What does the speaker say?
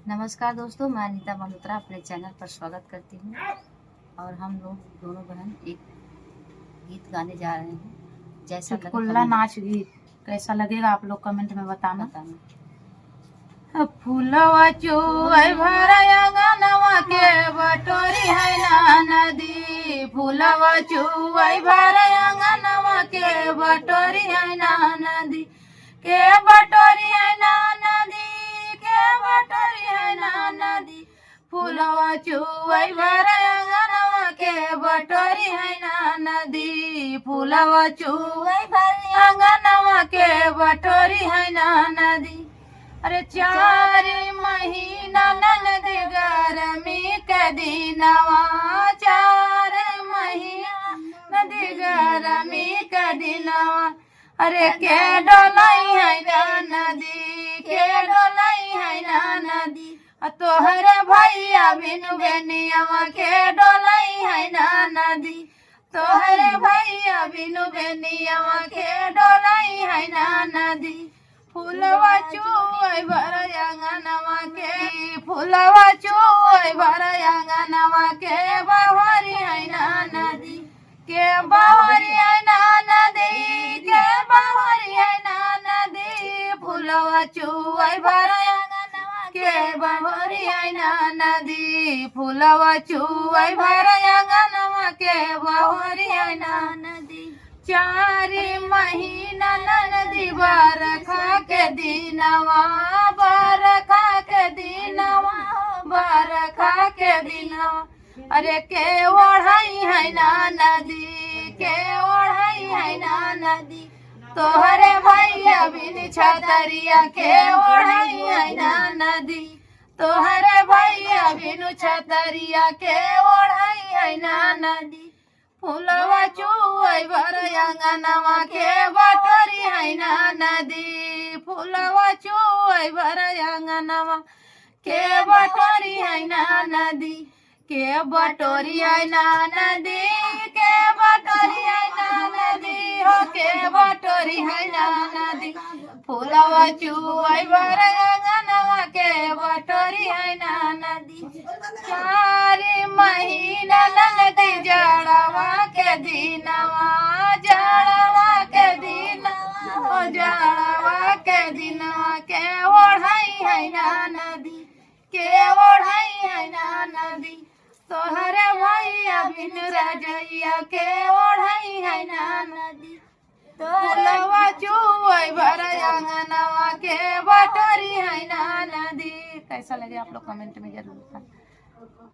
नमस्कार दोस्तों, मैं अनीता मल्होत्रा अपने चैनल पर स्वागत करती हूँ। और हम लोग दोनों बहन एक गीत गाने जा रहे हैं। जैसा चुटकुला नाच गीत कैसा लगेगा आप लोग कमेंट में बताना। फूलवा चुए भरया गनवा के बटोरी है ना नदी, फूलवा चुए भरया गनवा के बटोरी है ना नदी, के बटोरी है ना नदी, के बटोरी है ना नदी, फूलवा चुए भरया गनवा के बटोरी है ना नदी, फूलवा चुए भरया गनवा के बटोरी है ना नदी। अरे 4 महीना ननदी गरमी के दिनवा, 4 महीना नदी गरमी के दिनवा, अरे के डोलाई है ना नदी, के डोलाई है ना नदी, तोहरे भैया बिनु बेनियावा के डोलाई है ना नदी, तोहरे भैया बिनु बेनियावा के डोलाई है ना नदी। फूलवा चुए भरया गनवा के, फूलवा चुए भरया गनवा के बहरी है ना नदी, के बहरी है ना नदी, के बहरी है ना नदी, फूलवा चुए भरया गनवा के बहरी है ना नदी, फूलवा चुए भरया गनवा के बहरी है ना नदी। 4 महीना ननदी बरखा के दिनवा, बरखा के दिनवा, बरखा के दिनवा, अरे के ओढ़ाई है ना नदी, के ओढ़ाई है ना नदी, तोहरे भैया बिन छतरिया के ओढ़ाई है ना नदी, तोहरे भैया बिनु छतरिया के ओढ़ाई है ना नदी। फूलवा चुए भरया गनवा के बटोरी है ना नदी, फूलवा चुए भरया गनवा के बटोरी है ना नदी, के बटोरी है ना नदी, के बटोरी है ना नदी, हो के बटोरी है ना नदी, फूलवा चुए भरया गनवा के बटोरी है ना नदी। 4 महीना ननदी जड़वा के दिनवा, जड़वा के दिनवा, जड़वा के दिनवा, के ओढ़ाई है ना नदी, के ओढ़ाई है ना नदी, तोहरे भैया बिन रजैया के ओढ़ाई है ना नदी, फूलवा चुए भरया गनवा के बटोरी है ना नदी। कैसा लगे आप लोग कमेंट में जरूर बताएं।